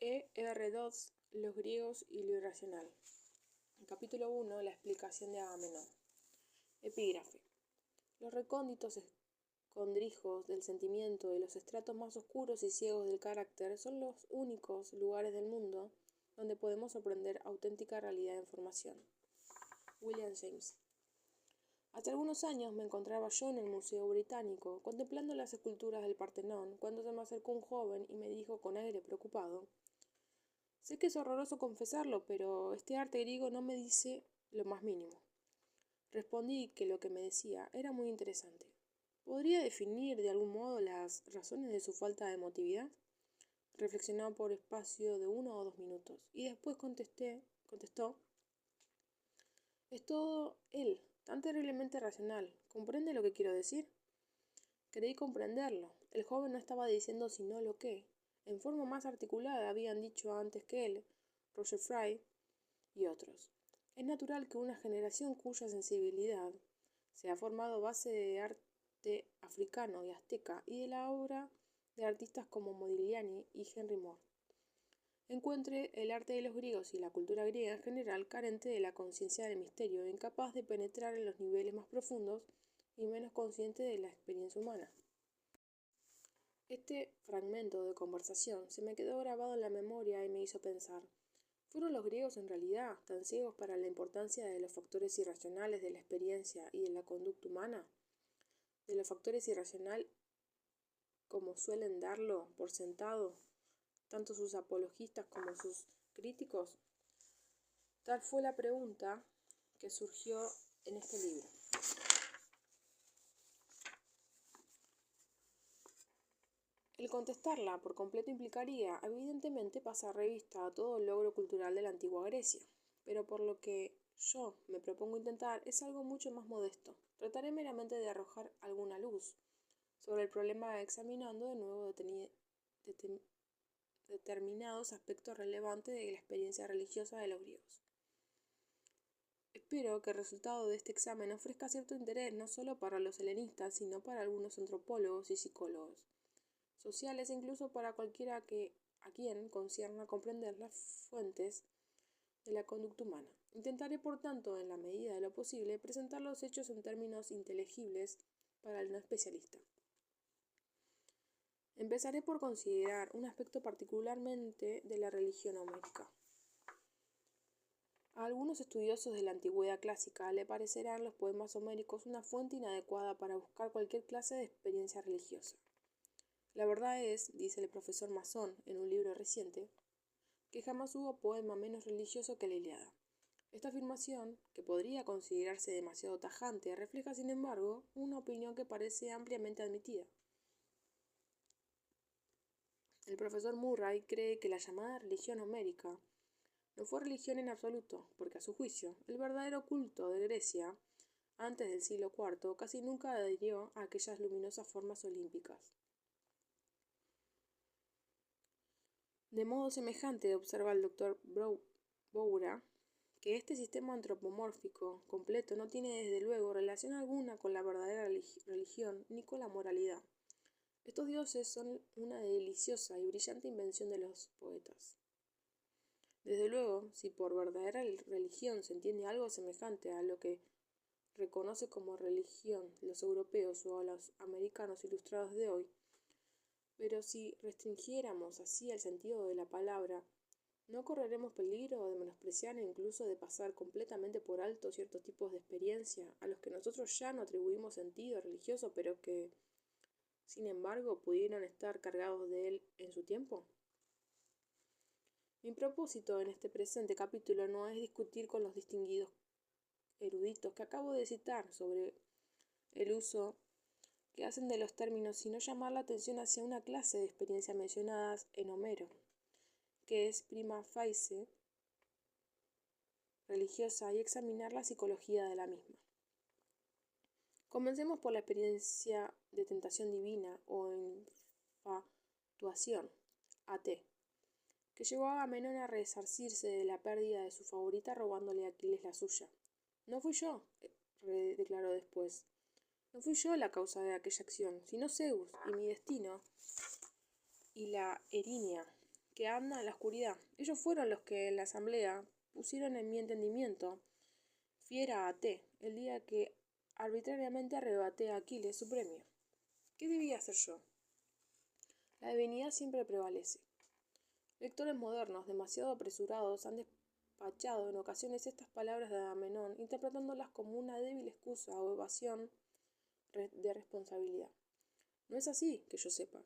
ER2, los griegos y lo irracional. Capítulo 1, la explicación de Agamenón. Epígrafe. Los recónditos escondrijos del sentimiento y los estratos más oscuros y ciegos del carácter son los únicos lugares del mundo donde podemos sorprender auténtica realidad de información. William James. Hace algunos años me encontraba yo en el Museo Británico contemplando las esculturas del Partenón cuando se me acercó un joven y me dijo con aire preocupado: «Sé que es horroroso confesarlo, pero este arte griego no me dice lo más mínimo». Respondí que lo que me decía era muy interesante. ¿Podría definir de algún modo las razones de su falta de emotividad? Reflexionó por espacio de 1 o 2 minutos y después contestó: «Es todo él, tan terriblemente racional. ¿Comprende lo que quiero decir?» Creí comprenderlo. El joven no estaba diciendo sino lo que, en forma más articulada, habían dicho antes que él Roger Fry y otros. Es natural que una generación cuya sensibilidad se ha formado a base de arte africano y azteca y de la obra de artistas como Modigliani y Henry Moore, encuentre el arte de los griegos y la cultura griega en general carente de la conciencia del misterio, incapaz de penetrar en los niveles más profundos y menos consciente de la experiencia humana. Este fragmento de conversación se me quedó grabado en la memoria y me hizo pensar: ¿fueron los griegos en realidad tan ciegos para la importancia de los factores irracionales de la experiencia y de la conducta humana? De los factores irracionales, como suelen darlo por sentado tanto sus apologistas como sus críticos. Tal fue la pregunta que surgió en este libro. El contestarla por completo implicaría, evidentemente, pasar revista a todo el logro cultural de la antigua Grecia, pero por lo que yo me propongo intentar es algo mucho más modesto. Trataré meramente de arrojar alguna luz sobre el problema examinando de nuevo determinados aspectos relevantes de la experiencia religiosa de los griegos. Espero que el resultado de este examen ofrezca cierto interés no solo para los helenistas, sino para algunos antropólogos y psicólogos sociales e incluso para cualquiera a quien concierna comprender las fuentes de la conducta humana. Intentaré, por tanto, en la medida de lo posible, presentar los hechos en términos inteligibles para el no especialista. Empezaré por considerar un aspecto particularmente de la religión homérica. A algunos estudiosos de la antigüedad clásica le parecerán los poemas homéricos una fuente inadecuada para buscar cualquier clase de experiencia religiosa. La verdad es, dice el profesor Masson en un libro reciente, que jamás hubo poema menos religioso que la Ilíada. Esta afirmación, que podría considerarse demasiado tajante, refleja, sin embargo, una opinión que parece ampliamente admitida. El profesor Murray cree que la llamada religión homérica no fue religión en absoluto, porque a su juicio, el verdadero culto de Grecia, antes del siglo IV, casi nunca adhirió a aquellas luminosas formas olímpicas. De modo semejante, observa el doctor Boura, que este sistema antropomórfico completo no tiene desde luego relación alguna con la verdadera religión ni con la moralidad. Estos dioses son una deliciosa y brillante invención de los poetas. Desde luego, si por verdadera religión se entiende algo semejante a lo que reconoce como religión los europeos o a los americanos ilustrados de hoy, pero si restringiéramos así el sentido de la palabra, ¿no correremos peligro de menospreciar e incluso de pasar completamente por alto ciertos tipos de experiencia a los que nosotros ya no atribuimos sentido religioso, pero que, sin embargo, pudieron estar cargados de él en su tiempo? Mi propósito en este presente capítulo no es discutir con los distinguidos eruditos que acabo de citar sobre el uso que hacen de los términos, sino llamar la atención hacia una clase de experiencias mencionadas en Homero, que es prima facie religiosa, y examinar la psicología de la misma. Comencemos por la experiencia de tentación divina o infatuación, AT, que llevó a Agamenón a resarcirse de la pérdida de su favorita robándole a Aquiles la suya. «No fui yo», declaró después. «No fui yo la causa de aquella acción, sino Zeus y mi destino y la Erinia, que anda en la oscuridad. Ellos fueron los que en la asamblea pusieron en mi entendimiento fiera a T, el día que arbitrariamente arrebaté a Aquiles su premio. ¿Qué debía hacer yo? La divinidad siempre prevalece. Lectores modernos, demasiado apresurados, han despachado en ocasiones estas palabras de Agamenón, interpretándolas como una débil excusa o evasión de responsabilidad. No es así, que yo sepa.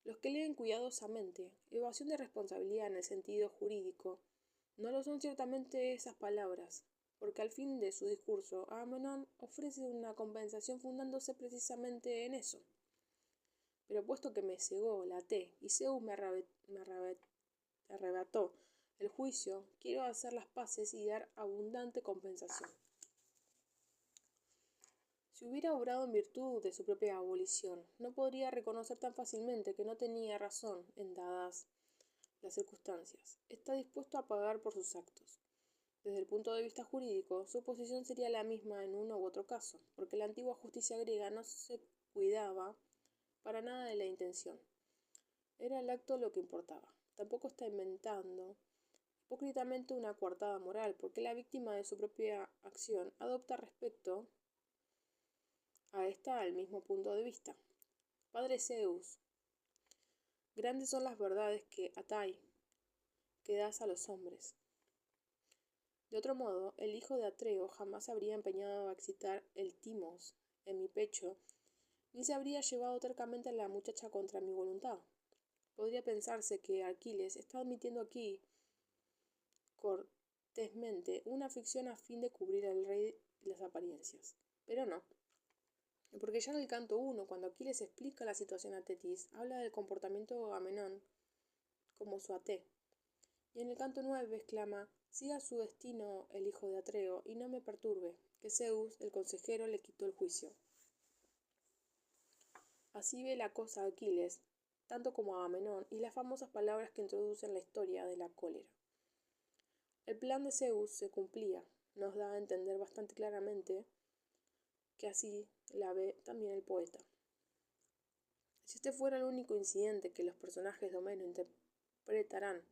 Los que leen cuidadosamente, evasión de responsabilidad en el sentido jurídico, no lo son ciertamente esas palabras, porque al fin de su discurso, Agamenón ofrece una compensación fundándose precisamente en eso. Pero puesto que me cegó la T y Zeus me arrebató el juicio, quiero hacer las paces y dar abundante compensación. Si hubiera obrado en virtud de su propia abolición, no podría reconocer tan fácilmente que no tenía razón en dadas las circunstancias. Está dispuesto a pagar por sus actos. Desde el punto de vista jurídico, su posición sería la misma en uno u otro caso, porque la antigua justicia griega no se cuidaba para nada de la intención. Era el acto lo que importaba. Tampoco está inventando hipócritamente una coartada moral, porque la víctima de su propia acción adopta respecto a esta el mismo punto de vista. Padre Zeus, grandes son las verdades que atai, que das a los hombres. De otro modo, el hijo de Atreo jamás se habría empeñado a excitar el timos en mi pecho, ni se habría llevado tercamente a la muchacha contra mi voluntad. Podría pensarse que Aquiles está admitiendo aquí cortésmente una ficción a fin de cubrir al rey las apariencias. Pero no, porque ya en el canto 1, cuando Aquiles explica la situación a Tetis, habla del comportamiento de Agamenón como su Ate. Y en el canto 9 exclama: siga su destino el hijo de Atreo y no me perturbe, que Zeus, el consejero, le quitó el juicio. Así ve la cosa Aquiles, tanto como Agamenón, y las famosas palabras que introducen la historia de la cólera. El plan de Zeus se cumplía, nos da a entender bastante claramente que así la ve también el poeta. Si este fuera el único incidente que los personajes de Homero interpretarán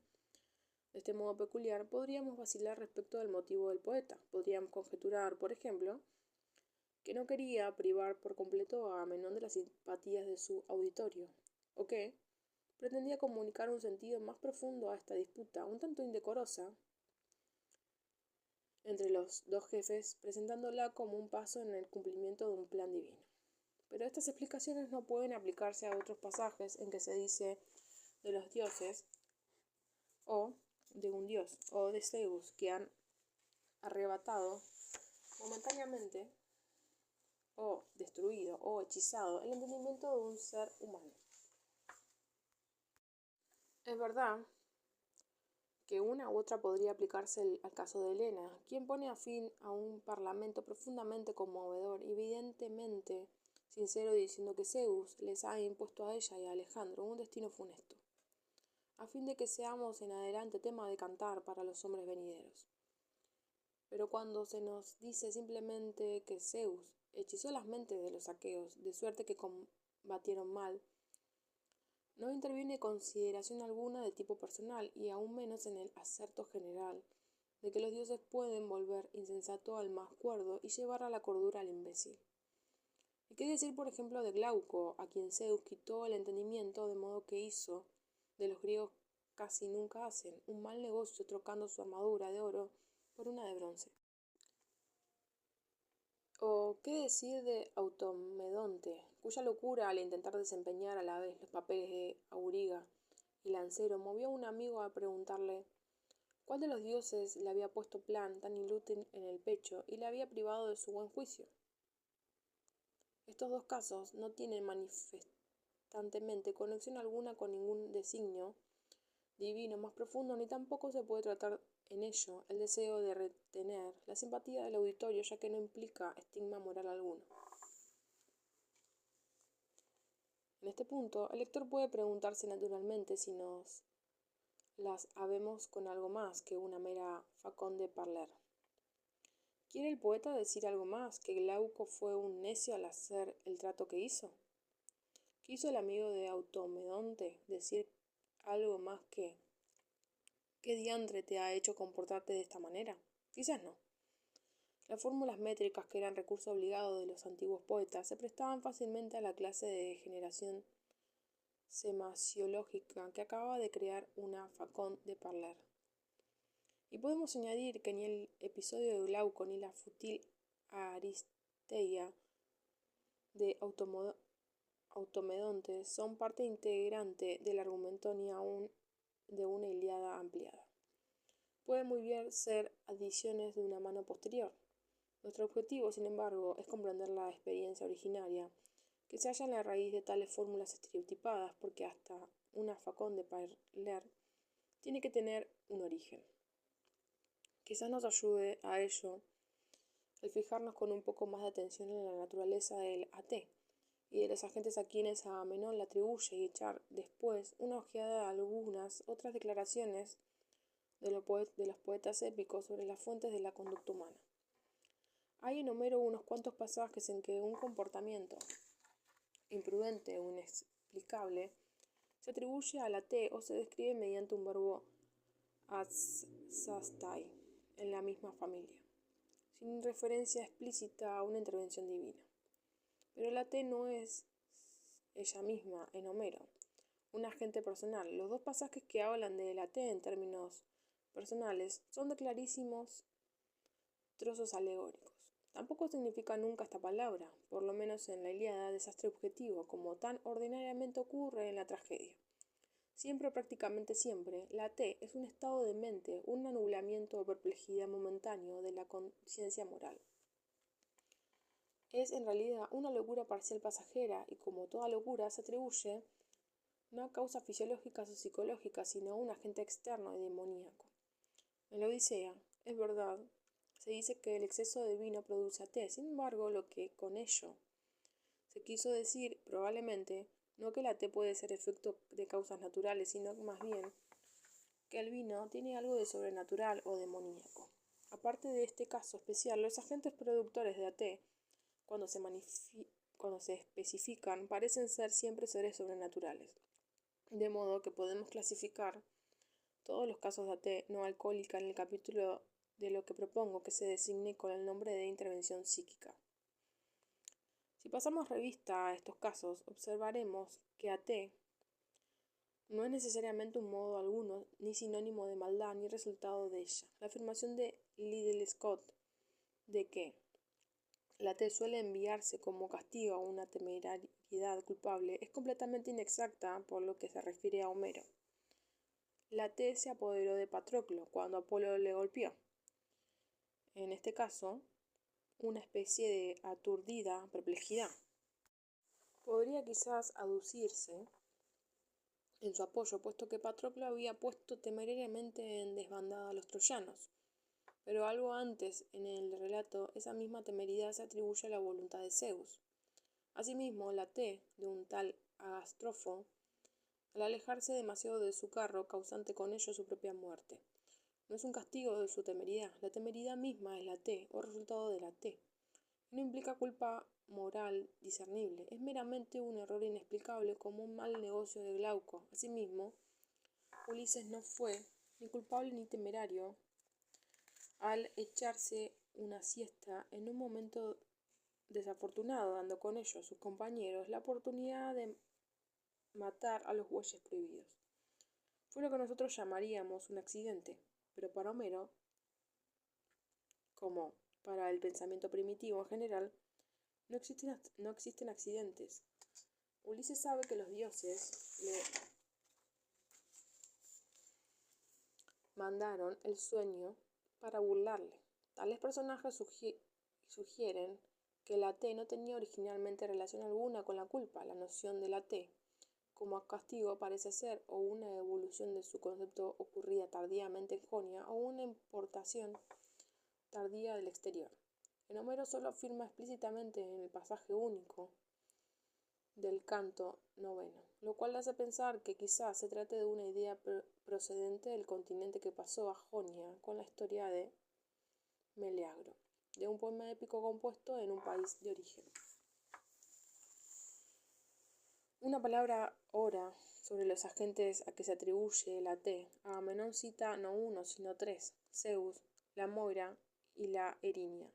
de este modo peculiar, podríamos vacilar respecto del motivo del poeta. Podríamos conjeturar, por ejemplo, que no quería privar por completo a Agamenón de las simpatías de su auditorio, o que pretendía comunicar un sentido más profundo a esta disputa, un tanto indecorosa, entre los dos jefes, presentándola como un paso en el cumplimiento de un plan divino. Pero estas explicaciones no pueden aplicarse a otros pasajes en que se dice de los dioses, o de un dios, o de Zeus, que han arrebatado momentáneamente, o destruido, o hechizado el entendimiento de un ser humano. Es verdad que una u otra podría aplicarse al caso de Helena, quien pone a fin a un parlamento profundamente conmovedor y evidentemente sincero, diciendo que Zeus les ha impuesto a ella y a Alejandro un destino funesto, a fin de que seamos en adelante tema de cantar para los hombres venideros. Pero cuando se nos dice simplemente que Zeus hechizó las mentes de los aqueos, de suerte que combatieron mal, no interviene consideración alguna de tipo personal, y aún menos en el aserto general de que los dioses pueden volver insensato al más cuerdo y llevar a la cordura al imbécil. ¿Y qué decir, por ejemplo, de Glauco, a quien Zeus quitó el entendimiento, de modo que hizo de los griegos casi nunca hacen un mal negocio trocando su armadura de oro por una de bronce? ¿O qué decir de Automedonte, cuya locura al intentar desempeñar a la vez los papeles de auriga y lancero movió a un amigo a preguntarle cuál de los dioses le había puesto plan tan inútil en el pecho y le había privado de su buen juicio? Estos dos casos no tienen manifestantemente conexión alguna con ningún designio divino más profundo, ni tampoco se puede tratar en ello el deseo de retener la simpatía del auditorio, ya que no implica estigma moral alguno. En este punto, el lector puede preguntarse naturalmente si nos las habemos con algo más que una mera facón de parler. ¿Quiere el poeta decir algo más, que Glauco fue un necio al hacer el trato que hizo? ¿Quiso el amigo de Automedonte decir algo más que ¿qué diantre te ha hecho comportarte de esta manera? Quizás no. Las fórmulas métricas, que eran recurso obligado de los antiguos poetas, se prestaban fácilmente a la clase de generación semasiológica que acababa de crear una facón de parler. Y podemos añadir que ni el episodio de Glauco ni la fútil Aristeia de Automedonte son parte integrante del argumento ni aún de una Ilíada ampliada. Pueden muy bien ser adiciones de una mano posterior. Nuestro objetivo, sin embargo, es comprender la experiencia originaria que se halla en la raíz de tales fórmulas estereotipadas, porque hasta una facón de parler tiene que tener un origen. Quizás nos ayude a ello el fijarnos con un poco más de atención en la naturaleza del AT y de los agentes a quienes Agamenón le atribuye, y echar después una ojeada a algunas otras declaraciones de los poetas épicos sobre las fuentes de la conducta humana. Hay en Homero unos cuantos pasajes en que un comportamiento imprudente o inexplicable se atribuye a la T o se describe mediante un verbo atsastai en la misma familia, sin referencia explícita a una intervención divina. Pero la T no es ella misma en Homero un agente personal. Los dos pasajes que hablan de la T en términos personales son de clarísimos trozos alegóricos. Tampoco significa nunca esta palabra, por lo menos en la Ilíada, desastre objetivo, como tan ordinariamente ocurre en la tragedia. Siempre o prácticamente siempre, la T es un estado de mente, un anublamiento o perplejidad momentáneo de la conciencia moral. Es en realidad una locura parcial pasajera y, como toda locura, se atribuye no a causas fisiológicas o psicológicas, sino a un agente externo y demoníaco. En la Odisea, es verdad, se dice que el exceso de vino produce AT. Sin embargo, lo que con ello se quiso decir, probablemente, no que la T puede ser efecto de causas naturales, sino más bien que el vino tiene algo de sobrenatural o demoníaco. Aparte de este caso especial, los agentes productores de AT, cuando se especifican, parecen ser siempre seres sobrenaturales. De modo que podemos clasificar todos los casos de AT no alcohólica en el capítulo de lo que propongo que se designe con el nombre de intervención psíquica. Si pasamos revista a estos casos, observaremos que AT no es necesariamente un modo alguno, ni sinónimo de maldad, ni resultado de ella. La afirmación de Liddell Scott de que la T suele enviarse como castigo a una temerariedad culpable es completamente inexacta por lo que se refiere a Homero. La T se apoderó de Patroclo cuando Apolo le golpeó. En este caso, una especie de aturdida perplejidad. Podría quizás aducirse en su apoyo, puesto que Patroclo había puesto temerariamente en desbandada a los troyanos. Pero algo antes en el relato, esa misma temeridad se atribuye a la voluntad de Zeus. Asimismo, la T de un tal Agastrofo, al alejarse demasiado de su carro, causante con ello su propia muerte. No es un castigo de su temeridad. La temeridad misma es la T, o resultado de la T. No implica culpa moral discernible. Es meramente un error inexplicable, como un mal negocio de Glauco. Asimismo, Ulises no fue ni culpable ni temerario al echarse una siesta en un momento desafortunado, dando con ello a sus compañeros la oportunidad de matar a los bueyes prohibidos. Fue lo que nosotros llamaríamos un accidente, pero para Homero, como para el pensamiento primitivo en general, no existen accidentes. Ulises sabe que los dioses le mandaron el sueño para burlarle. Tales personajes sugieren que la T no tenía originalmente relación alguna con la culpa. La noción de la T como castigo parece ser o una evolución de su concepto ocurrida tardíamente en Jonia o una importación tardía del exterior. En Homero solo afirma explícitamente en el pasaje único del canto 9, lo cual hace pensar que quizás se trate de una idea procedente del continente que pasó a Jonia con la historia de Meleagro, de un poema épico compuesto en un país de origen. Una palabra ora sobre los agentes a que se atribuye la T, Agamenón cita no uno, sino tres: Zeus, la Moira y la Erinia,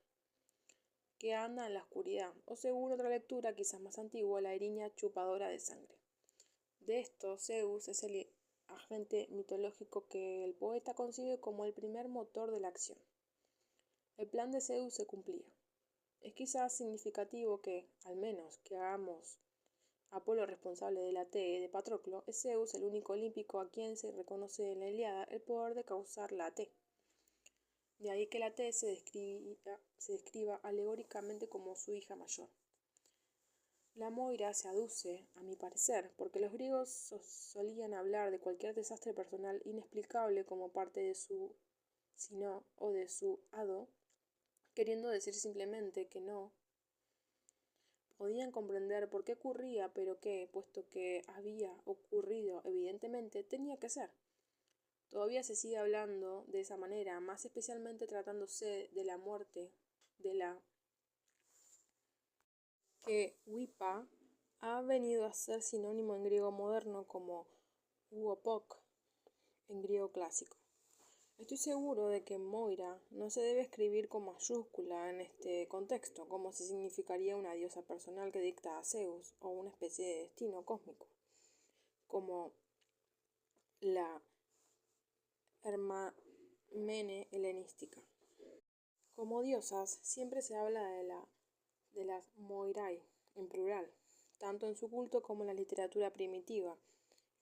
que anda en la oscuridad, o según otra lectura, quizás más antigua, la Erinia chupadora de sangre. De esto, Zeus es el agente mitológico que el poeta concibe como el primer motor de la acción. El plan de Zeus se cumplía. Es quizás significativo que, al menos, que hagamos Apolo responsable de la T de Patroclo, es Zeus el único olímpico a quien se reconoce en la Ilíada el poder de causar la T. De ahí que la T se describa alegóricamente como su hija mayor. La Moira se aduce, a mi parecer, porque los griegos solían hablar de cualquier desastre personal inexplicable como parte de su sino o de su hado, queriendo decir simplemente que no podían comprender por qué ocurría, pero que, puesto que había ocurrido evidentemente, tenía que ser. Todavía se sigue hablando de esa manera, más especialmente tratándose de la muerte de la que Wipa ha venido a ser sinónimo en griego moderno como uopok en griego clásico. Estoy seguro de que Moira no se debe escribir con mayúscula en este contexto, como si significaría una diosa personal que dicta a Zeus o una especie de destino cósmico, como la Hermamene helenística. Como diosas, siempre se habla de las Moirai, en plural, tanto en su culto como en la literatura primitiva,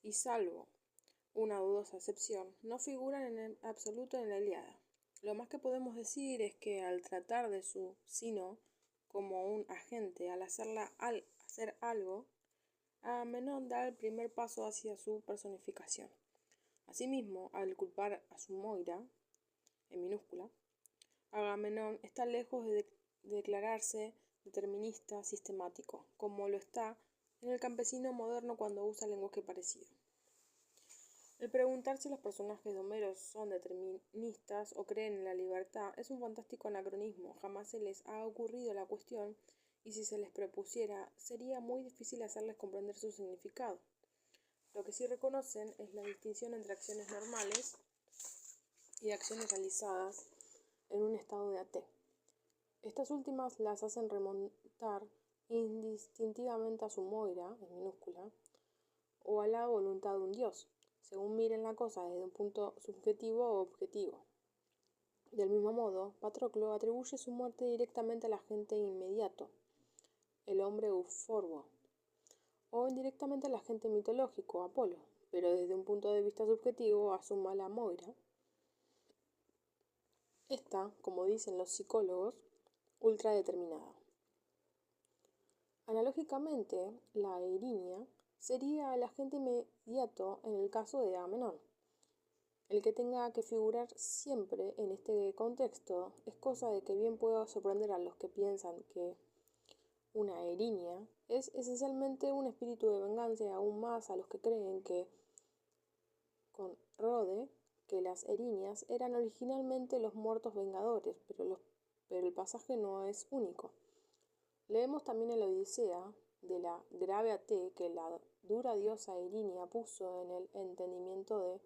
y salvo una dudosa excepción, no figuran en absoluto en la Ilíada. Lo más que podemos decir es que al tratar de su sino como un agente, al hacer algo, Agamenón da el primer paso hacia su personificación. Asimismo, al culpar a su Moira, en minúscula, Agamenón está lejos de declararse determinista sistemático, como lo está en el campesino moderno cuando usa lenguaje parecido. El preguntar si los personajes de Homero son deterministas o creen en la libertad es un fantástico anacronismo. Jamás se les ha ocurrido la cuestión, y si se les propusiera, sería muy difícil hacerles comprender su significado. Lo que sí reconocen es la distinción entre acciones normales y acciones realizadas en un estado de AT. Estas últimas las hacen remontar indistintivamente a su Moira, en minúscula, o a la voluntad de un dios, según miren la cosa desde un punto subjetivo o objetivo. Del mismo modo, Patroclo atribuye su muerte directamente al agente inmediato, el hombre euforbo, o indirectamente al agente mitológico, Apolo, pero desde un punto de vista subjetivo asuma a la Moira. Esta, como dicen los psicólogos, ultradeterminada. Analógicamente, la Erinia sería el agente inmediato en el caso de Agamenón. El que tenga que figurar siempre en este contexto es cosa de que bien pueda sorprender a los que piensan que una Erinia es esencialmente un espíritu de venganza, y aún más a los que creen que con Rode que las Erinias eran originalmente los muertos vengadores, pero el pasaje no es único. Leemos también en la Odisea de la grave AT que la dura diosa Erinia puso en el entendimiento de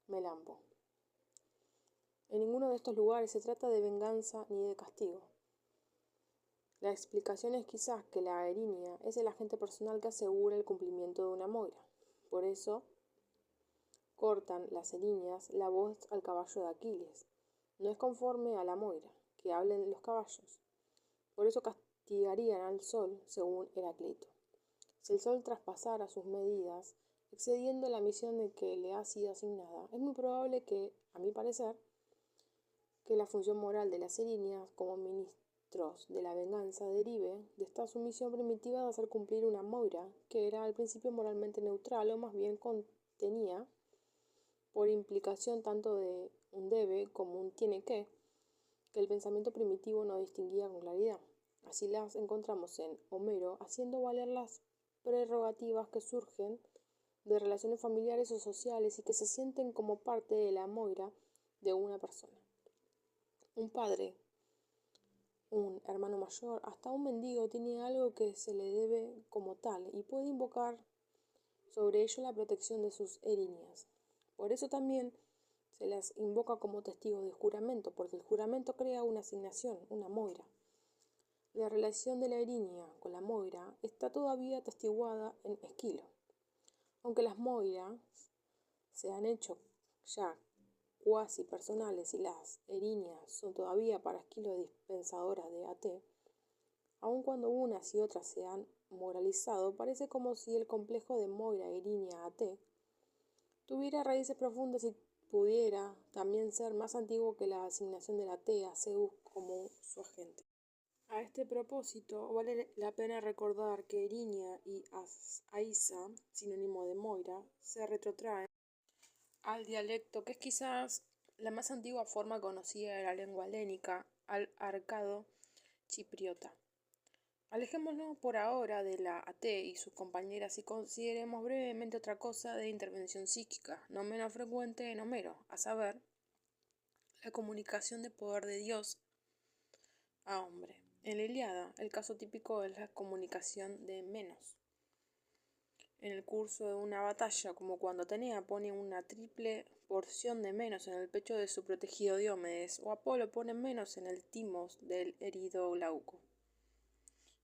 Melampo. En ninguno de estos lugares se trata de venganza ni de castigo. La explicación es quizás que la Erinia es el agente personal que asegura el cumplimiento de una Moira. Por eso cortan las Erinias la voz al caballo de Aquiles. No es conforme a la Moira, que hablen los caballos. Por eso castigarían al sol, según Heraclito. Si el sol traspasara sus medidas, excediendo la misión de que le ha sido asignada, es muy probable que, a mi parecer, que la función moral de las Erinias como ministros de la venganza derive de esta sumisión primitiva de hacer cumplir una Moira, que era al principio moralmente neutral, o más bien contenía, por implicación tanto de un debe como un tiene que el pensamiento primitivo no distinguía con claridad. Así las encontramos en Homero haciendo valer las prerrogativas que surgen de relaciones familiares o sociales y que se sienten como parte de la Moira de una persona. Un padre, un hermano mayor, hasta un mendigo tiene algo que se le debe como tal y puede invocar sobre ello la protección de sus erinias. Por eso también se las invoca como testigos de juramento, porque el juramento crea una asignación, una moira. La relación de la erinia con la moira está todavía atestiguada en Esquilo. Aunque las moiras se han hecho ya cuasi personales y las erinias son todavía para Esquilo dispensadoras de Ate, aun cuando unas y otras se han moralizado, parece como si el complejo de Moira, Erinia, Ate tuviera raíces profundas y pudiera también ser más antiguo que la asignación de la Tea a Zeus como su agente. A este propósito, vale la pena recordar que Erinia y Aisa, sinónimo de Moira, se retrotraen al dialecto que es quizás la más antigua forma conocida de la lengua helénica, al arcado chipriota. Alejémonos por ahora de la AT y sus compañeras y consideremos brevemente otra cosa de intervención psíquica, no menos frecuente en Homero, a saber, la comunicación de poder de Dios a hombre. En la Ilíada, el caso típico es la comunicación de Menos. En el curso de una batalla, como cuando Atenea pone una triple porción de Menos en el pecho de su protegido Diomedes, o Apolo pone Menos en el timos del herido Glauco.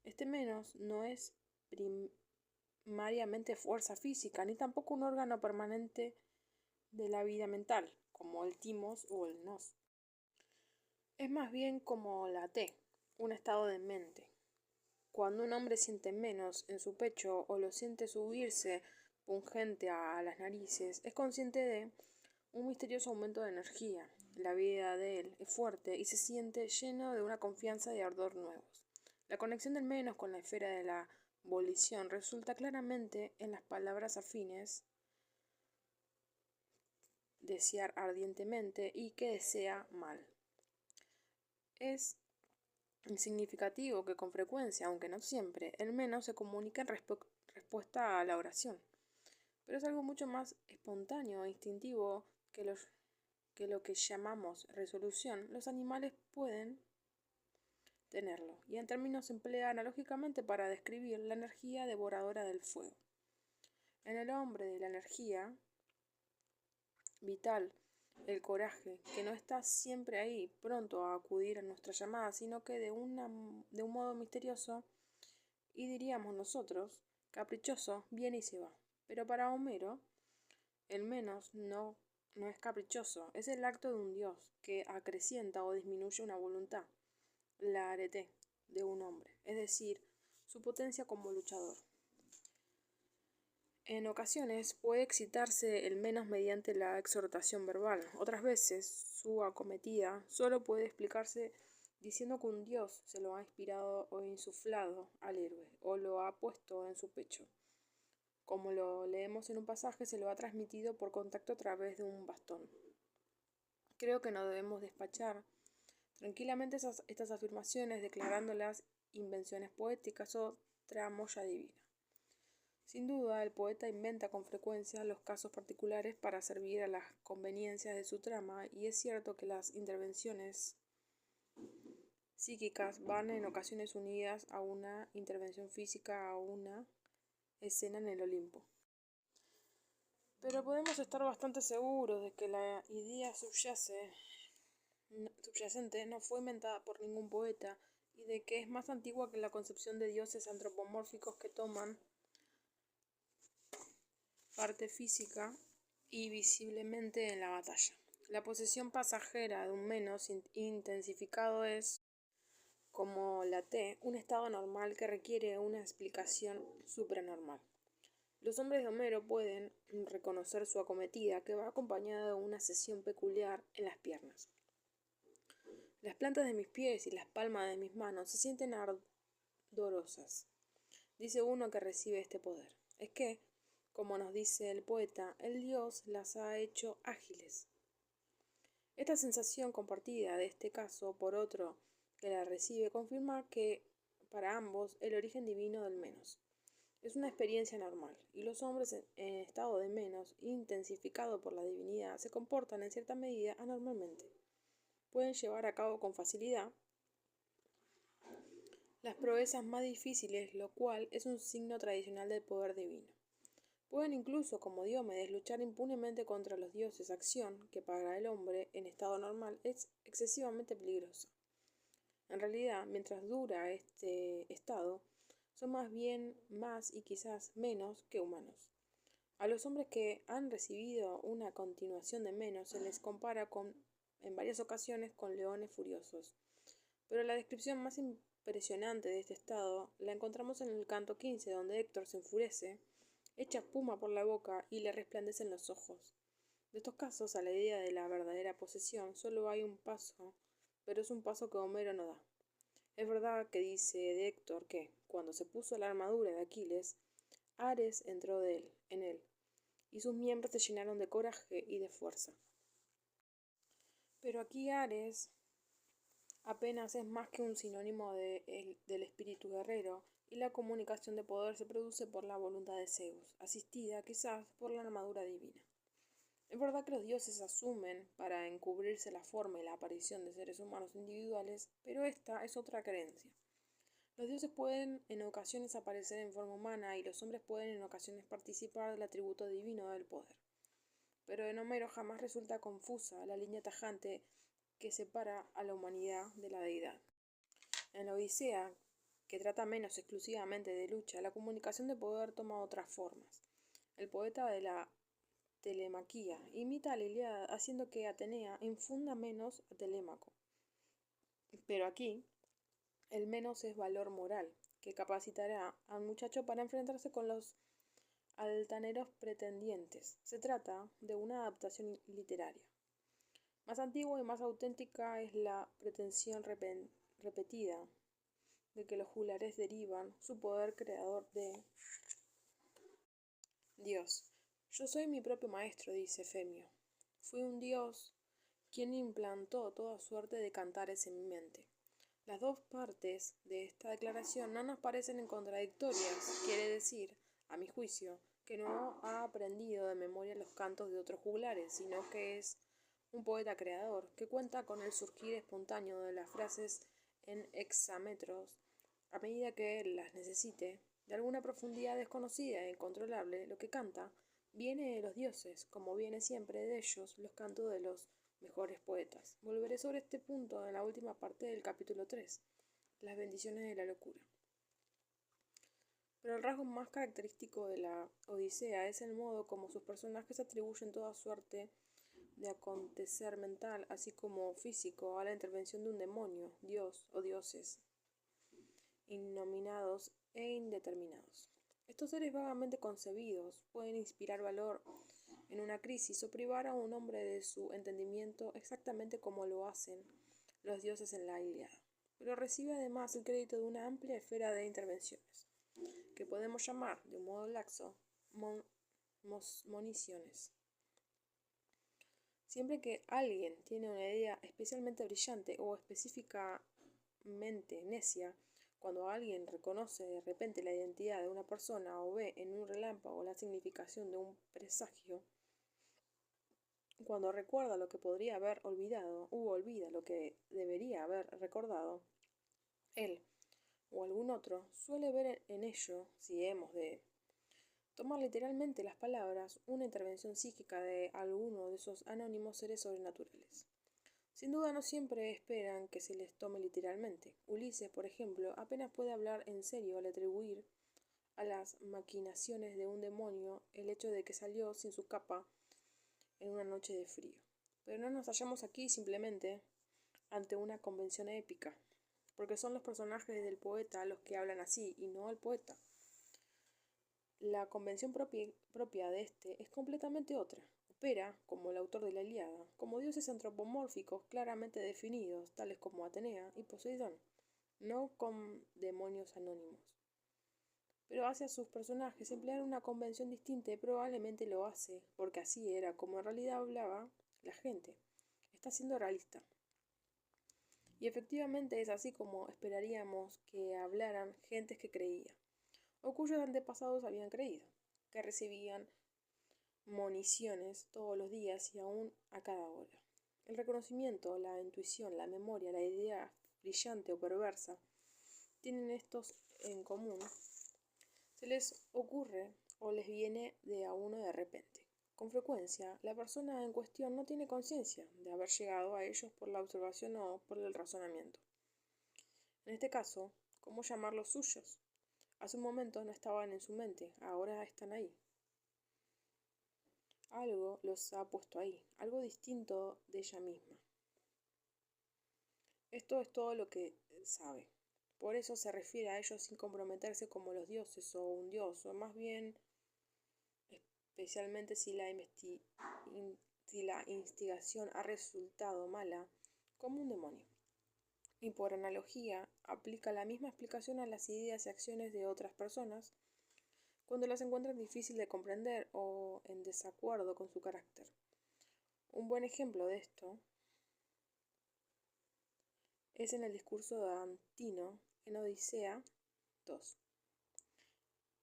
Este Menos no es primariamente fuerza física, ni tampoco un órgano permanente de la vida mental, como el timos o el nos. Es más bien como la T, un estado de mente. Cuando un hombre siente menos en su pecho o lo siente subirse pungente a las narices, es consciente de un misterioso aumento de energía. La vida de él es fuerte y se siente lleno de una confianza y ardor nuevos. La conexión del menos con la esfera de la volición resulta claramente en las palabras afines, desear ardientemente y que desea mal. Es significativo que con frecuencia, aunque no siempre, el menos se comunica en respuesta a la oración. Pero es algo mucho más espontáneo e instintivo que lo que llamamos resolución. Los animales pueden tenerlo, y en términos se emplea analógicamente para describir la energía devoradora del fuego. En el hombre de la energía vital, el coraje, que no está siempre ahí, pronto a acudir a nuestra llamada, sino que de un modo misterioso, y diríamos nosotros, caprichoso, viene y se va. Pero para Homero, el menos no es caprichoso, es el acto de un dios que acrecienta o disminuye una voluntad, la arete de un hombre, es decir, su potencia como luchador. En ocasiones puede excitarse el menos mediante la exhortación verbal. Otras veces su acometida solo puede explicarse diciendo que un dios se lo ha inspirado o insuflado al héroe o lo ha puesto en su pecho. Como lo leemos en un pasaje, se lo ha transmitido por contacto a través de un bastón. Creo que no debemos despachar tranquilamente estas afirmaciones declarándolas invenciones poéticas o tramoya divina. Sin duda, el poeta inventa con frecuencia los casos particulares para servir a las conveniencias de su trama, y es cierto que las intervenciones psíquicas van en ocasiones unidas a una intervención física, a una escena en el Olimpo. Pero podemos estar bastante seguros de que la idea subyacente no fue inventada por ningún poeta y de que es más antigua que la concepción de dioses antropomórficos que toman parte física y visiblemente en la batalla. La posesión pasajera de un menos intensificado es, como la T, un estado normal que requiere una explicación supranormal. Los hombres de Homero pueden reconocer su acometida, que va acompañada de una sesión peculiar en las piernas. Las plantas de mis pies y las palmas de mis manos se sienten ardorosas, dice uno que recibe este poder. Es que, como nos dice el poeta, el dios las ha hecho ágiles. Esta sensación compartida de este caso por otro que la recibe confirma que para ambos el origen divino del menos es una experiencia normal, y los hombres en estado de menos, intensificado por la divinidad, se comportan en cierta medida anormalmente. Pueden llevar a cabo con facilidad las proezas más difíciles, lo cual es un signo tradicional del poder divino. Pueden incluso, como Diomedes, luchar impunemente contra los dioses, acción que para el hombre en estado normal es excesivamente peligrosa. En realidad, mientras dura este estado, son más bien más y quizás menos que humanos. A los hombres que han recibido una continuación de menos se les compara en varias ocasiones con leones furiosos. Pero la descripción más impresionante de este estado la encontramos en el canto 15, donde Héctor se enfurece, echa espuma por la boca y le resplandecen los ojos. De estos casos a la idea de la verdadera posesión solo hay un paso, pero es un paso que Homero no da. Es verdad que dice de Héctor que, cuando se puso la armadura de Aquiles, Ares entró en él, y sus miembros se llenaron de coraje y de fuerza. Pero aquí Ares apenas es más que un sinónimo del espíritu guerrero, y la comunicación de poder se produce por la voluntad de Zeus, asistida quizás por la armadura divina. Es verdad que los dioses asumen para encubrirse la forma y la aparición de seres humanos individuales, pero esta es otra creencia. Los dioses pueden en ocasiones aparecer en forma humana y los hombres pueden en ocasiones participar del atributo divino del poder. Pero en Homero jamás resulta confusa la línea tajante que separa a la humanidad de la deidad. En la Odisea, que trata menos exclusivamente de lucha, la comunicación de poder toma otras formas. El poeta de la Telemaquía imita a la Ilíada haciendo que Atenea infunda menos a Telémaco. Pero aquí, el menos es valor moral, que capacitará a un muchacho para enfrentarse con los altaneros pretendientes. Se trata de una adaptación literaria. Más antigua y más auténtica es la pretensión repetida de que los juglares derivan su poder creador de Dios. Yo soy mi propio maestro, dice Femio. Fui un dios quien implantó toda suerte de cantares en mi mente. Las dos partes de esta declaración no nos parecen en contradictorias. Quiere decir, a mi juicio, que no ha aprendido de memoria los cantos de otros juglares, sino que es un poeta creador que cuenta con el surgir espontáneo de las frases en hexámetros a medida que él las necesite, de alguna profundidad desconocida e incontrolable. Lo que canta viene de los dioses, como viene siempre de ellos los cantos de los mejores poetas. Volveré sobre este punto en la última parte del capítulo 3, las bendiciones de la locura. Pero el rasgo más característico de la Odisea es el modo como sus personajes atribuyen toda suerte de acontecer mental, así como físico, a la intervención de un demonio, dios o dioses, innominados e indeterminados. Estos seres vagamente concebidos pueden inspirar valor en una crisis o privar a un hombre de su entendimiento exactamente como lo hacen los dioses en la Ilíada. Pero recibe además el crédito de una amplia esfera de intervenciones, que podemos llamar, de un modo laxo, moniciones. Siempre que alguien tiene una idea especialmente brillante o específicamente necia, cuando alguien reconoce de repente la identidad de una persona o ve en un relámpago la significación de un presagio, cuando recuerda lo que podría haber olvidado u olvida lo que debería haber recordado, él o algún otro suele ver en ello, si hemos de tomar literalmente las palabras, una intervención psíquica de alguno de esos anónimos seres sobrenaturales. Sin duda no siempre esperan que se les tome literalmente. Ulises, por ejemplo, apenas puede hablar en serio al atribuir a las maquinaciones de un demonio el hecho de que salió sin su capa en una noche de frío. Pero no nos hallamos aquí simplemente ante una convención épica, porque son los personajes del poeta los que hablan así y no el poeta. La convención propia de este es completamente otra. Opera, como el autor de la Ilíada, como dioses antropomórficos claramente definidos, tales como Atenea y Poseidón, no con demonios anónimos. Pero hacia sus personajes emplear una convención distinta y probablemente lo hace, porque así era como en realidad hablaba la gente. Está siendo realista. Y efectivamente es así como esperaríamos que hablaran gentes que creían, o cuyos antepasados habían creído, que recibían moniciones todos los días y aún a cada hora. El reconocimiento, la intuición, la memoria, la idea brillante o perversa, tienen estos en común. Se les ocurre o les viene de a uno de repente. Con frecuencia, la persona en cuestión no tiene conciencia de haber llegado a ellos por la observación o por el razonamiento. En este caso, ¿cómo llamarlos suyos? Hace un momento no estaban en su mente, ahora están ahí. Algo los ha puesto ahí, algo distinto de ella misma. Esto es todo lo que sabe. Por eso se refiere a ellos sin comprometerse como los dioses o un dios, o más bien, especialmente si la instigación ha resultado mala, como un demonio. Y por analogía, aplica la misma explicación a las ideas y acciones de otras personas cuando las encuentran difícil de comprender o en desacuerdo con su carácter. Un buen ejemplo de esto es en el discurso de Antino en Odisea 2,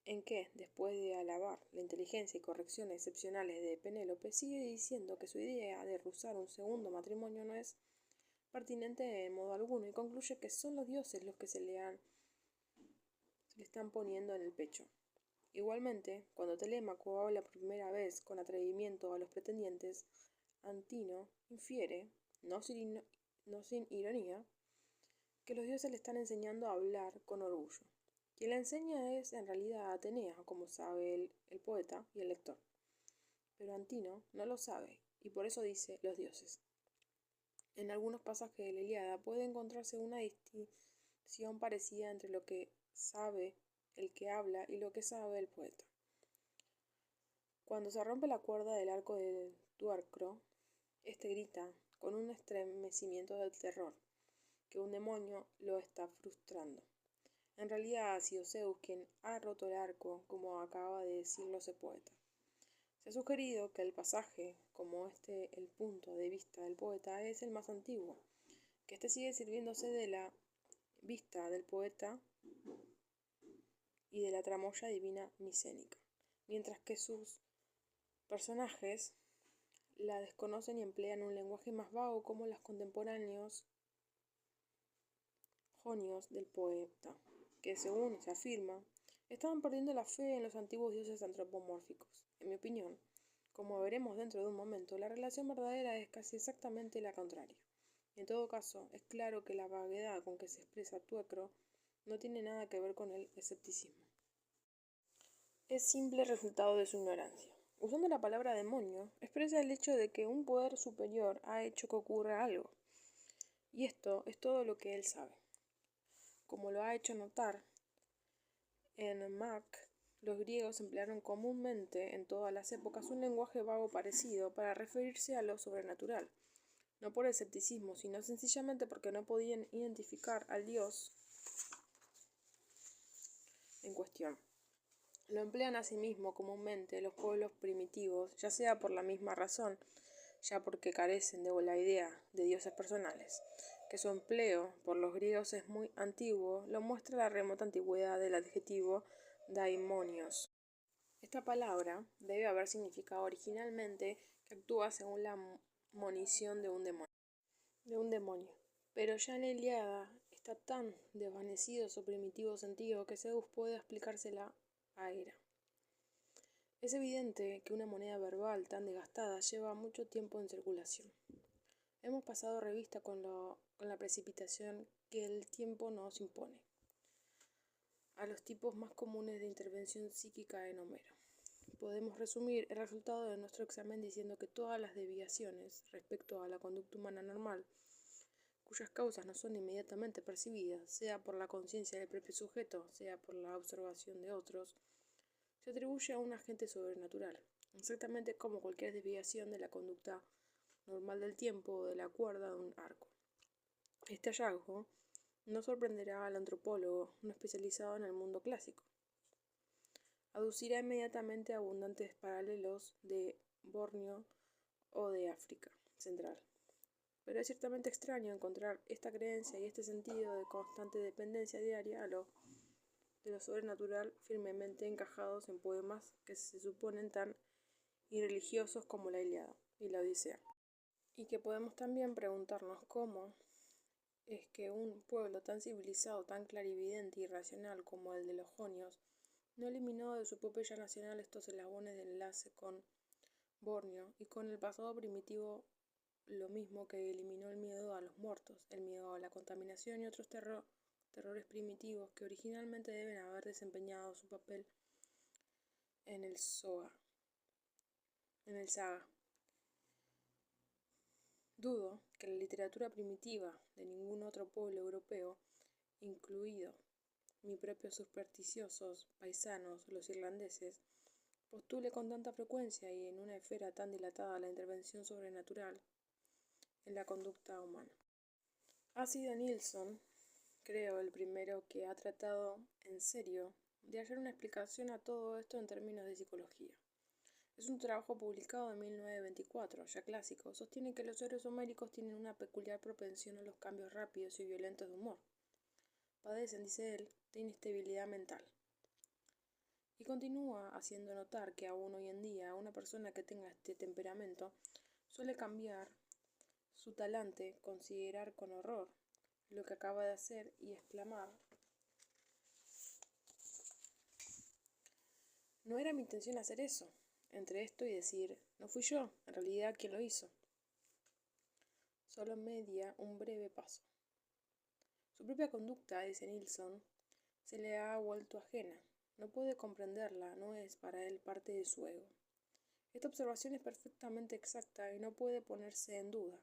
en que, después de alabar la inteligencia y correcciones excepcionales de Penélope, sigue diciendo que su idea de rehusar un segundo matrimonio no es pertinente en modo alguno y concluye que son los dioses los que se le están poniendo en el pecho. Igualmente, cuando Telémaco habla por primera vez con atrevimiento a los pretendientes, Antino infiere, no sin ironía, que los dioses le están enseñando a hablar con orgullo. Quien la enseña es en realidad Atenea, como sabe el poeta y el lector. Pero Antino no lo sabe y por eso dice los dioses. En algunos pasajes de la Ilíada puede encontrarse una distinción parecida entre lo que sabe el que habla y lo que sabe el poeta. Cuando se rompe la cuerda del arco de Teucro, este grita con un estremecimiento de terror que un demonio lo está frustrando. En realidad ha sido Zeus quien ha roto el arco, como acaba de decirlo ese poeta. Se ha sugerido que el pasaje, como el punto de vista del poeta, es el más antiguo, que éste sigue sirviéndose de la vista del poeta y de la tramoya divina micénica, mientras que sus personajes la desconocen y emplean un lenguaje más vago como los contemporáneos jonios del poeta, que según se afirma, estaban perdiendo la fe en los antiguos dioses antropomórficos. En mi opinión, como veremos dentro de un momento, la relación verdadera es casi exactamente la contraria. En todo caso, es claro que la vaguedad con que se expresa Teucro no tiene nada que ver con el escepticismo. Es simple resultado de su ignorancia. Usando la palabra demonio, expresa el hecho de que un poder superior ha hecho que ocurra algo. Y esto es todo lo que él sabe. Como lo ha hecho notar en Mark, los griegos emplearon comúnmente en todas las épocas un lenguaje vago parecido para referirse a lo sobrenatural, no por escepticismo, sino sencillamente porque no podían identificar al dios en cuestión. Lo emplean asimismo comúnmente los pueblos primitivos, ya sea por la misma razón, ya porque carecen de la idea de dioses personales. Que su empleo por los griegos es muy antiguo, lo muestra la remota antigüedad del adjetivo daimonios. Esta palabra debe haber significado originalmente que actúa según la monición de un demonio. Pero ya en la Ilíada está tan desvanecido su primitivo sentido que Zeus puede explicársela a Hera. Es evidente que una moneda verbal tan desgastada lleva mucho tiempo en circulación. Hemos pasado revista con la precipitación que el tiempo nos impone a los tipos más comunes de intervención psíquica en Homero. Podemos resumir el resultado de nuestro examen diciendo que todas las desviaciones respecto a la conducta humana normal, cuyas causas no son inmediatamente percibidas, sea por la conciencia del propio sujeto, sea por la observación de otros, se atribuye a un agente sobrenatural, exactamente como cualquier desviación de la conducta normal del tiempo o de la cuerda de un arco. Este hallazgo no sorprenderá al antropólogo no especializado en el mundo clásico. Aducirá inmediatamente abundantes paralelos de Borneo o de África Central. Pero es ciertamente extraño encontrar esta creencia y este sentido de constante dependencia diaria de lo sobrenatural firmemente encajados en poemas que se suponen tan irreligiosos como la Ilíada y la Odisea. Y que podemos también preguntarnos cómo es que un pueblo tan civilizado, tan clarividente y racional como el de los jonios, no eliminó de su epopeya nacional estos eslabones de enlace con Borneo y con el pasado primitivo, lo mismo que eliminó el miedo a los muertos, el miedo a la contaminación y otros terrores primitivos que originalmente deben haber desempeñado su papel en el saga. Dudo que la literatura primitiva de ningún otro pueblo europeo, incluido mis propios supersticiosos paisanos, los irlandeses, postule con tanta frecuencia y en una esfera tan dilatada la intervención sobrenatural en la conducta humana. Ha sido Nilsson, creo, el primero que ha tratado en serio de hallar una explicación a todo esto en términos de psicología. Es un trabajo publicado en 1924, ya clásico. Sostiene que los seres homéricos tienen una peculiar propensión a los cambios rápidos y violentos de humor. Padecen, dice él, de inestabilidad mental. Y continúa haciendo notar que aún hoy en día una persona que tenga este temperamento suele cambiar su talante, considerar con horror lo que acaba de hacer y exclamar: no era mi intención hacer eso. Entre esto y decir: no fui yo, en realidad quien lo hizo. Solo media un breve paso. Su propia conducta, dice Nilsson, se le ha vuelto ajena. No puede comprenderla, no es para él parte de su ego. Esta observación es perfectamente exacta y no puede ponerse en duda,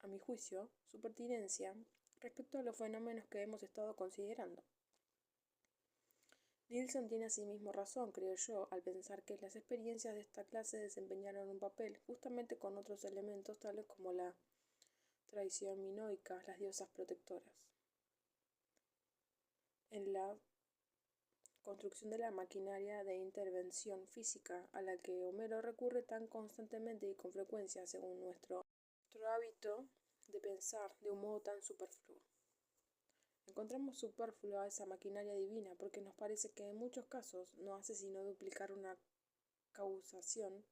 a mi juicio, su pertinencia respecto a los fenómenos que hemos estado considerando. Nilsson tiene asimismo razón, creo yo, al pensar que las experiencias de esta clase desempeñaron un papel justamente con otros elementos tales como la tradición minoica, las diosas protectoras, en la construcción de la maquinaria de intervención física a la que Homero recurre tan constantemente y con frecuencia según nuestro hábito de pensar de un modo tan superfluo. Encontramos superflua esa maquinaria divina porque nos parece que en muchos casos no hace sino duplicar una causación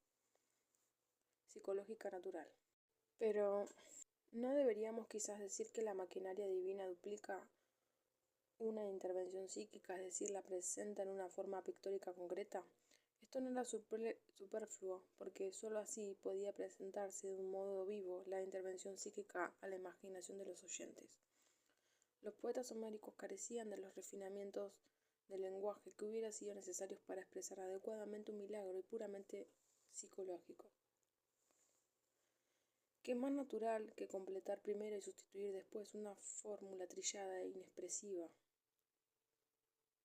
psicológica natural. Pero ¿no deberíamos quizás decir que la maquinaria divina duplica una intervención psíquica, es decir, la presenta en una forma pictórica concreta? Esto no era superfluo, porque sólo así podía presentarse de un modo vivo la intervención psíquica a la imaginación de los oyentes. Los poetas homéricos carecían de los refinamientos del lenguaje que hubieran sido necesarios para expresar adecuadamente un milagro y puramente psicológico. ¿Qué más natural que completar primero y sustituir después una fórmula trillada e inexpresiva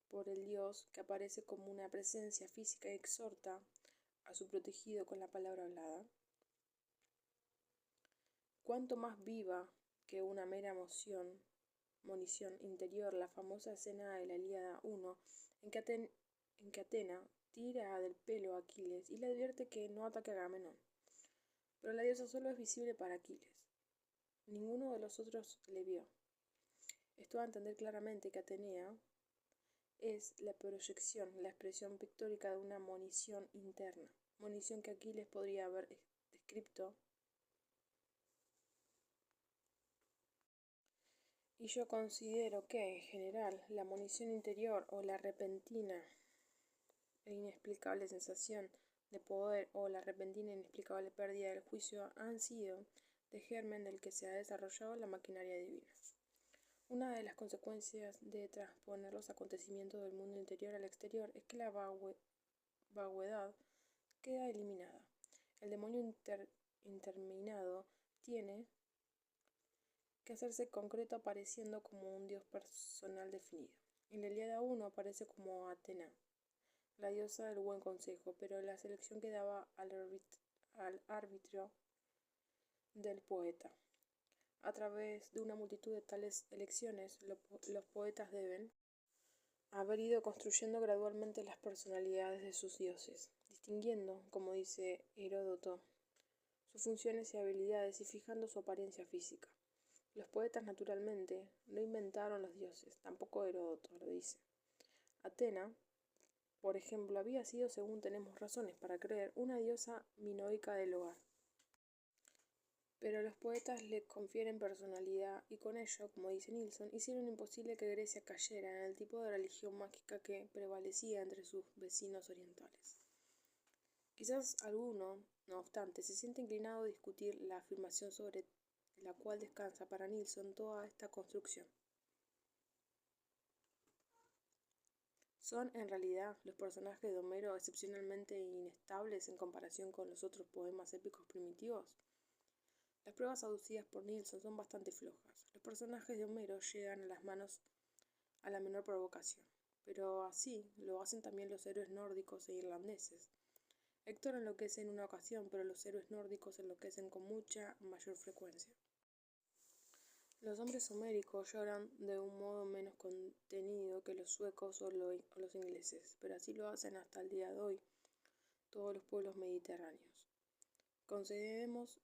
por el Dios que aparece como una presencia física y exhorta a su protegido con la palabra hablada? ¿Cuánto más viva que una mera monición interior la famosa escena de la Ilíada 1 en que Atena tira del pelo a Aquiles y le advierte que no ataque a Agamenón? Pero la diosa solo es visible para Aquiles. Ninguno de los otros le vio. Esto da a entender claramente que Atenea es la proyección, la expresión pictórica de una monición interna, monición que Aquiles podría haber descrito. Y yo considero que, en general, la monición interior o la repentina e inexplicable sensación de poder o la repentina e inexplicable pérdida del juicio han sido de germen del que se ha desarrollado la maquinaria divina. Una de las consecuencias de transponer los acontecimientos del mundo interior al exterior es que la vaguedad queda eliminada. El demonio interminado tiene que hacerse concreto apareciendo como un dios personal definido. En la Ilíada 1 aparece como Atena, la diosa del buen consejo, pero la selección quedaba al arbitrio del poeta. A través de una multitud de tales elecciones, los poetas deben haber ido construyendo gradualmente las personalidades de sus dioses, distinguiendo, como dice Heródoto, sus funciones y habilidades y fijando su apariencia física. Los poetas, naturalmente, no inventaron los dioses, tampoco Heródoto lo dice. Atena, por ejemplo, había sido, según tenemos razones para creer, una diosa minoica del hogar. Pero los poetas le confieren personalidad y con ello, como dice Nilsson, hicieron imposible que Grecia cayera en el tipo de religión mágica que prevalecía entre sus vecinos orientales. Quizás alguno, no obstante, se siente inclinado a discutir la afirmación sobre la cual descansa para Nilsson toda esta construcción. ¿Son, en realidad, los personajes de Homero excepcionalmente inestables en comparación con los otros poemas épicos primitivos? Las pruebas aducidas por Nilsson son bastante flojas. Los personajes de Homero llegan a las manos a la menor provocación, pero así lo hacen también los héroes nórdicos e irlandeses. Héctor enloquece en una ocasión, pero los héroes nórdicos enloquecen con mucha mayor frecuencia. Los hombres homéricos lloran de un modo menos contenido que los suecos o los ingleses, pero así lo hacen hasta el día de hoy todos los pueblos mediterráneos. Concedemos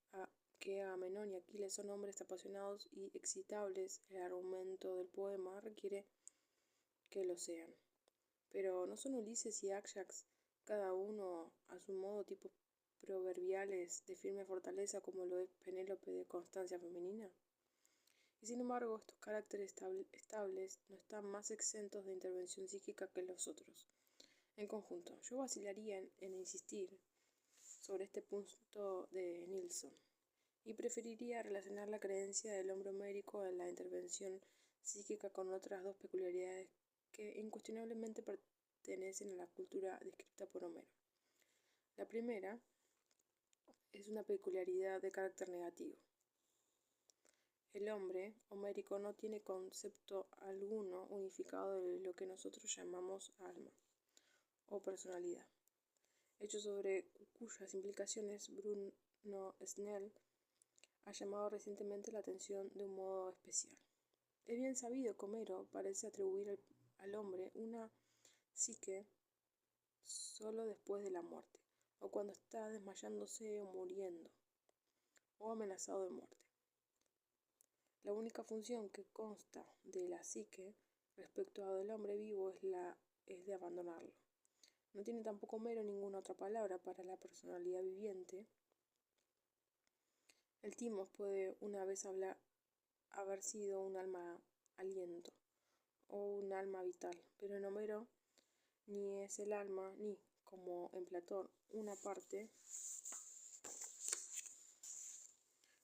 que Agamenón y Aquiles son hombres apasionados y excitables. El argumento del poema requiere que lo sean. Pero ¿no son Ulises y Ajax, cada uno a su modo, tipos proverbiales de firme fortaleza como lo es Penélope de constancia femenina? Y sin embargo, estos caracteres estables no están más exentos de intervención psíquica que los otros. En conjunto, yo vacilaría en insistir sobre este punto de Nilsson, y preferiría relacionar la creencia del hombre homérico en la intervención psíquica con otras dos peculiaridades que incuestionablemente pertenecen a la cultura descrita por Homero. La primera es una peculiaridad de carácter negativo. El hombre homérico no tiene concepto alguno unificado de lo que nosotros llamamos alma o personalidad, hecho sobre cuyas implicaciones Bruno Snell ha llamado recientemente la atención de un modo especial. Es bien sabido que Homero parece atribuir al hombre una psique solo después de la muerte, o cuando está desmayándose o muriendo, o amenazado de muerte. La única función que consta de la psique respecto a del hombre vivo es de abandonarlo. No tiene tampoco Homero ninguna otra palabra para la personalidad viviente. El timos puede una vez haber sido un alma aliento o un alma vital, pero en Homero ni es el alma ni, como en Platón, una parte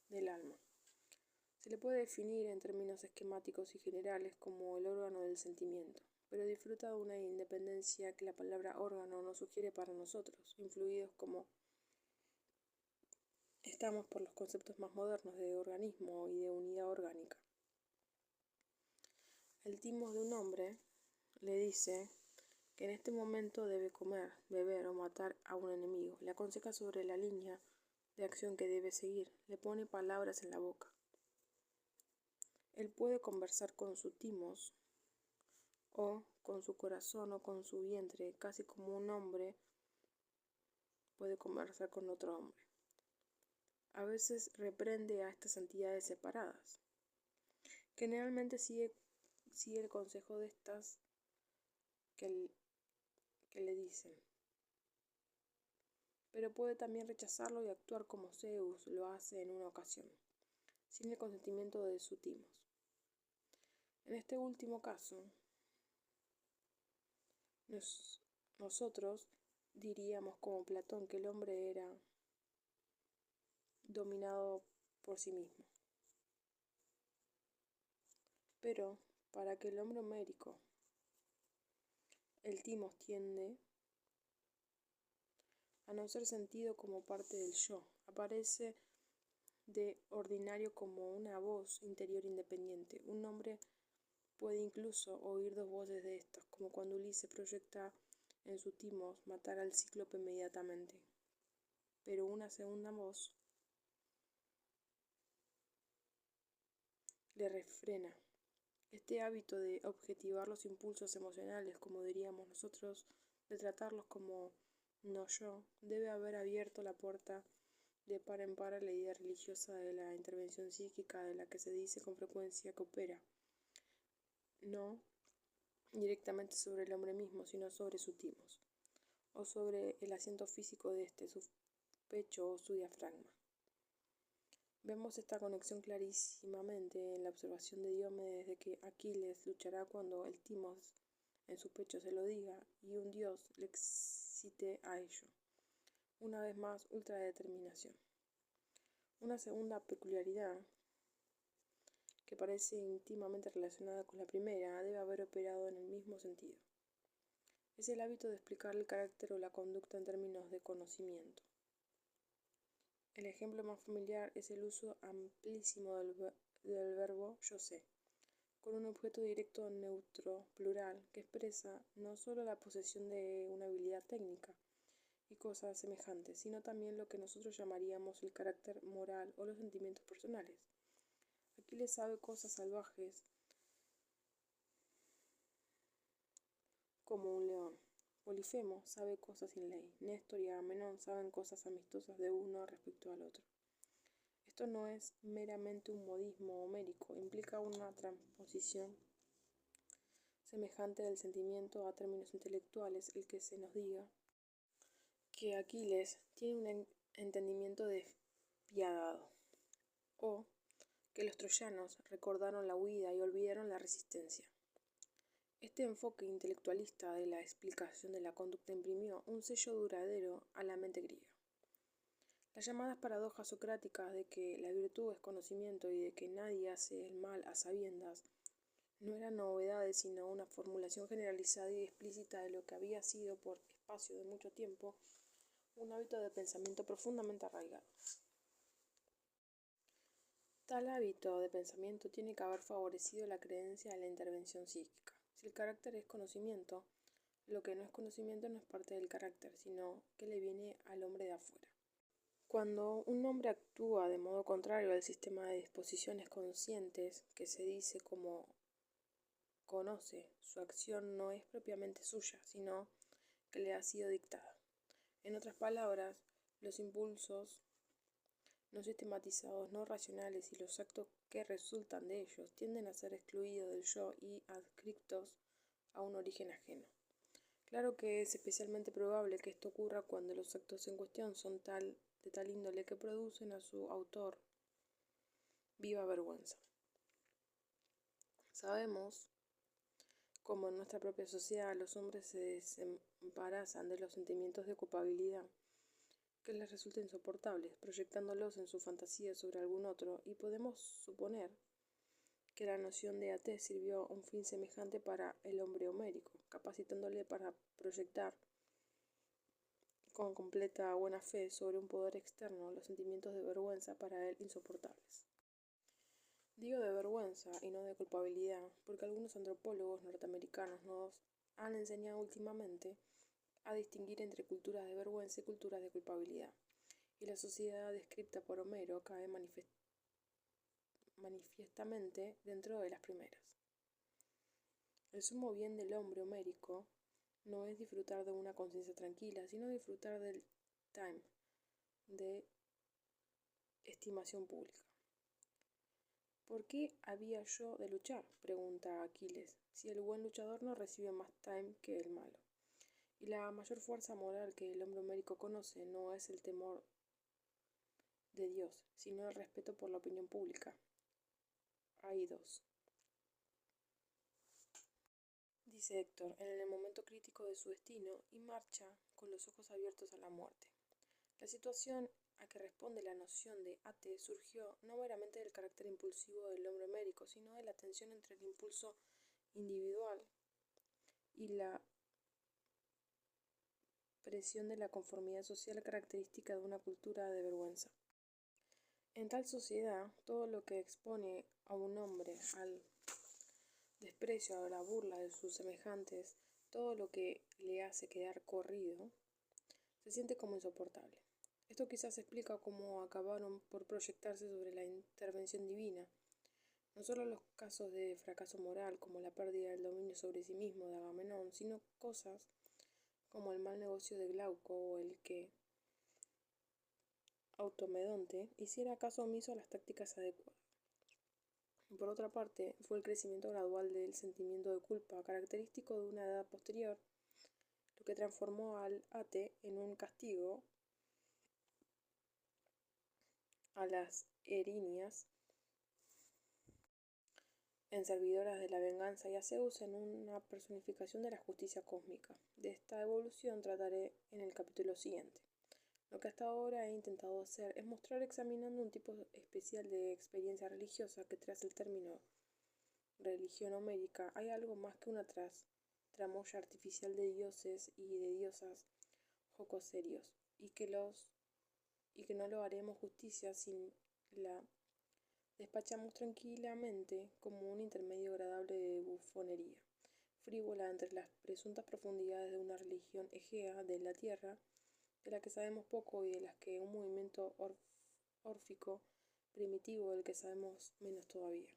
del alma. Se le puede definir en términos esquemáticos y generales como el órgano del sentimiento, pero disfruta de una independencia que la palabra órgano no sugiere para nosotros, influidos como estamos por los conceptos más modernos de organismo y de unidad orgánica. El timos de un hombre le dice que en este momento debe comer, beber o matar a un enemigo, le aconseja sobre la línea de acción que debe seguir, le pone palabras en la boca. Él puede conversar con su timos o con su corazón o con su vientre, casi como un hombre puede conversar con otro hombre. A veces reprende a estas entidades separadas. Generalmente sigue el consejo de estas que le dicen, pero puede también rechazarlo y actuar como Zeus lo hace en una ocasión, sin el consentimiento de su timos. En este último caso, nosotros diríamos como Platón que el hombre era dominado por sí mismo. Pero para que el hombre homérico, el timos tiende a no ser sentido como parte del yo, aparece de ordinario como una voz interior independiente. Un hombre puede incluso oír dos voces de estas, como cuando Ulises proyecta en su timos matar al cíclope inmediatamente. Pero una segunda voz le refrena. Este hábito de objetivar los impulsos emocionales, como diríamos nosotros, de tratarlos como no yo, debe haber abierto la puerta de par en par a la idea religiosa de la intervención psíquica de la que se dice con frecuencia que opera, no directamente sobre el hombre mismo, sino sobre su timos, o sobre el asiento físico de este, su pecho o su diafragma. Vemos esta conexión clarísimamente en la observación de Diomedes de que Aquiles luchará cuando el timos en su pecho se lo diga y un dios le excite a ello. Una vez más, ultradeterminación. Una segunda peculiaridad que parece íntimamente relacionada con la primera debe haber operado en el mismo sentido. Es el hábito de explicar el carácter o la conducta en términos de conocimiento. El ejemplo más familiar es el uso amplísimo del verbo yo sé, con un objeto directo neutro plural que expresa no solo la posesión de una habilidad técnica y cosas semejantes, sino también lo que nosotros llamaríamos el carácter moral o los sentimientos personales. Aquiles sabe cosas salvajes como un león. Polifemo sabe cosas sin ley. Néstor y Agamenón saben cosas amistosas de uno respecto al otro. Esto no es meramente un modismo homérico, implica una transposición semejante del sentimiento a términos intelectuales, el que se nos diga que Aquiles tiene un entendimiento despiadado, o que los troyanos recordaron la huida y olvidaron la resistencia. Este enfoque intelectualista de la explicación de la conducta imprimió un sello duradero a la mente griega. Las llamadas paradojas socráticas de que la virtud es conocimiento y de que nadie hace el mal a sabiendas no eran novedades, sino una formulación generalizada y explícita de lo que había sido por espacio de mucho tiempo un hábito de pensamiento profundamente arraigado. Tal hábito de pensamiento tiene que haber favorecido la creencia en la intervención psíquica. Si el carácter es conocimiento, lo que no es conocimiento no es parte del carácter, sino que le viene al hombre de afuera. Cuando un hombre actúa de modo contrario al sistema de disposiciones conscientes que se dice como conoce, su acción no es propiamente suya, sino que le ha sido dictada. En otras palabras, los impulsos no sistematizados, no racionales y los actos que resultan de ellos tienden a ser excluidos del yo y adscritos a un origen ajeno. Claro que es especialmente probable que esto ocurra cuando los actos en cuestión son de tal índole que producen a su autor viva vergüenza. Sabemos cómo en nuestra propia sociedad los hombres se desembarazan de los sentimientos de culpabilidad que les resulten insoportables, proyectándolos en su fantasía sobre algún otro, y podemos suponer que la noción de Atés sirvió un fin semejante para el hombre homérico, capacitándole para proyectar con completa buena fe sobre un poder externo los sentimientos de vergüenza para él insoportables. Digo de vergüenza y no de culpabilidad, porque algunos antropólogos norteamericanos nos han enseñado últimamente a distinguir entre culturas de vergüenza y culturas de culpabilidad, y la sociedad descrita por Homero cae manifiestamente dentro de las primeras. El sumo bien del hombre homérico no es disfrutar de una conciencia tranquila, sino disfrutar del time, de estimación pública. ¿Por qué había yo de luchar?, pregunta Aquiles, si el buen luchador no recibe más time que el malo. Y la mayor fuerza moral que el hombre homérico conoce no es el temor de Dios, sino el respeto por la opinión pública. Hay dos. Dice Héctor, en el momento crítico de su destino y marcha con los ojos abiertos a la muerte. La situación a que responde la noción de ate surgió no meramente del carácter impulsivo del hombre homérico, sino de la tensión entre el impulso individual y la presión de la conformidad social característica de una cultura de vergüenza. En tal sociedad, todo lo que expone a un hombre al desprecio, a la burla de sus semejantes, todo lo que le hace quedar corrido, se siente como insoportable. Esto quizás explica cómo acabaron por proyectarse sobre la intervención divina, no solo los casos de fracaso moral, como la pérdida del dominio sobre sí mismo de Agamenón, sino cosas como el mal negocio de Glauco o el que Automedonte hiciera caso omiso a las tácticas adecuadas. Por otra parte, fue el crecimiento gradual del sentimiento de culpa, característico de una edad posterior, lo que transformó al ate en un castigo a las erinias en servidoras de la venganza y a Zeus en una personificación de la justicia cósmica. De esta evolución trataré en el capítulo siguiente. Lo que hasta ahora he intentado hacer es mostrar examinando un tipo especial de experiencia religiosa que tras el término religión homérica hay algo más que una tramoya artificial de dioses y de diosas jocoserios, y que no lo haremos justicia si la despachamos tranquilamente como un intermedio agradable de bufonería, frívola entre las presuntas profundidades de una religión egea de la tierra, de la que sabemos poco y de las que un movimiento órfico primitivo del que sabemos menos todavía.